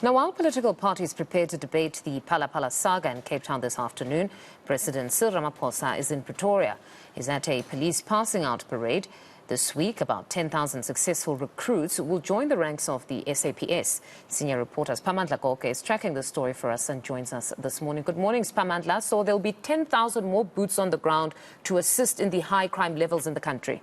Now, while political parties prepare to debate the Phala saga in Cape Town this afternoon, President Cyril Ramaphosa is in Pretoria. He's at a police passing out parade. This week, about 10,000 successful recruits will join the ranks of the SAPS. Senior reporter Siphamandla Goge is tracking the story for us and joins us this morning. Good morning, Siphamandla. So there'll be 10,000 more boots on the ground to assist in the high crime levels in the country.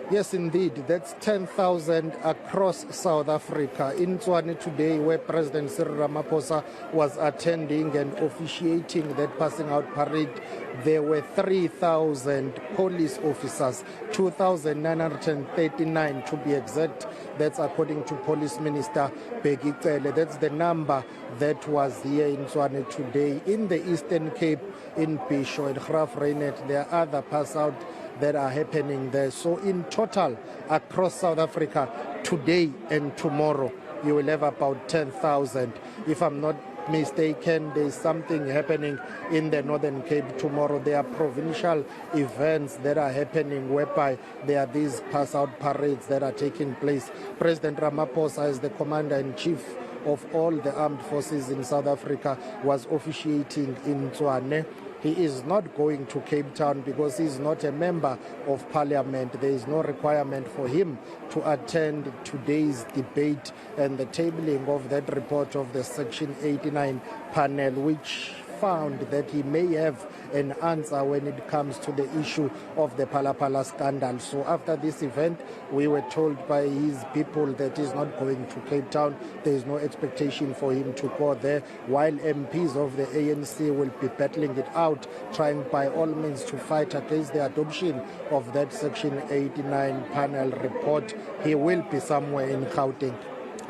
Yes, indeed. That's 10,000 across South Africa. In eNCA today, where President Cyril Ramaphosa was attending and officiating that passing out parade, there were 3,000 police officers, 2,939 to be exact. That's according to Police Minister Bheki Cele. That's the number that was here in eNCA today. In the Eastern Cape, in Bisho and Graaf-Reinet, there are other pass out that are happening there. So in total, across South Africa, today and tomorrow, you will have about 10,000. If I'm not mistaken, there's something happening in the Northern Cape tomorrow. There are provincial events that are happening whereby there are these pass-out parades that are taking place. President Ramaphosa, as the Commander-in-Chief of all the armed forces in South Africa, was officiating in eNCA. He is not going to Cape Town because he is not a member of parliament. There is no requirement for him to attend today's debate and the tabling of that report of the Section 89 panel, which found that he may have an answer when it comes to the issue of the Phala scandal. So after this event, we were told by his people that he's not going to Cape Town. There is no expectation for him to go there, while MPs of the ANC will be battling it out, trying by all means to fight against the adoption of that Section 89 panel report. He will be somewhere in Gauteng.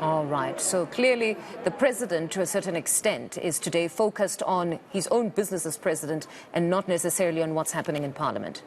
All right. So clearly, the president, to a certain extent, is today focused on his own business as president and not necessarily on what's happening in Parliament.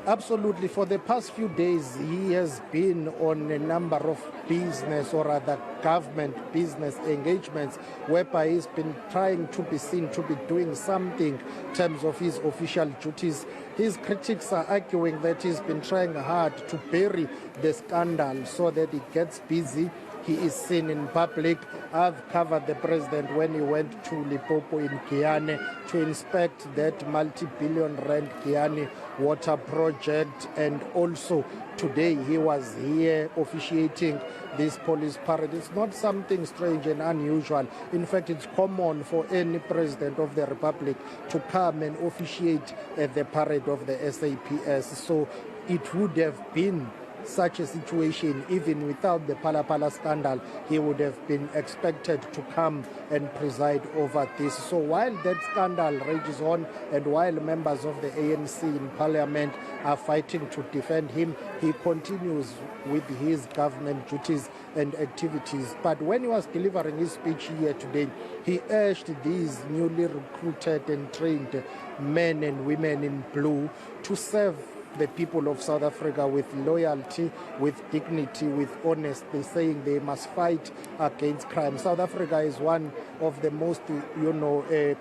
Absolutely. For the past few days, he has been on a number of business or other government business engagements whereby he's been trying to be seen to be doing something in terms of his official duties. His critics are arguing that he's been trying hard to bury the scandal so that it gets busy. He is seen in public. I've covered the president when he went to Limpopo in Guyana to inspect that multi-billion rand Guyana water project, and also today he was here officiating this police parade. It's not something strange and unusual. In fact, it's common for any president of the republic to come and officiate at the parade of the SAPS. So it would have been such a situation, even without the Phala scandal, he would have been expected to come and preside over this. So while that scandal rages on and while members of the ANC in parliament are fighting to defend him, he continues with his government duties and activities. But when he was delivering his speech here today, he urged these newly recruited and trained men and women in blue to serve the people of South Africa with loyalty, with dignity, with honesty, saying they must fight against crime. South Africa is one of the most,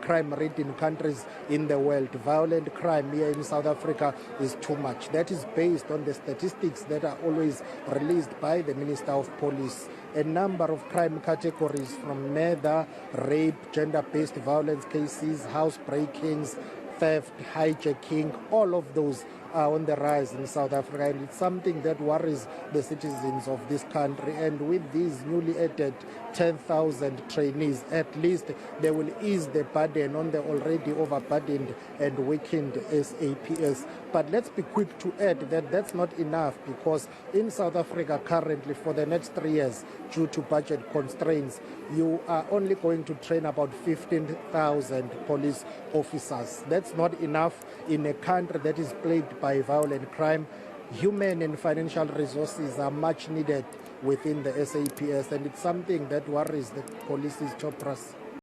crime-ridden countries in the world. Violent crime here in South Africa is too much. That is based on the statistics that are always released by the Minister of Police. A number of crime categories from murder, rape, gender-based violence cases, house breakings, theft, hijacking, all of those are on the rise in South Africa, and it's something that worries the citizens of this country. And with these newly added 10,000 trainees, at least they will ease the burden on the already overburdened and weakened SAPS. But let's be quick to add that that's not enough, because in South Africa currently, for the next 3 years, due to budget constraints, you are only going to train about 15,000 police officers. That's not enough in a country that is plagued by violent crime. Human and financial resources are much needed within the SAPS, and it's something that worries the police's top brass.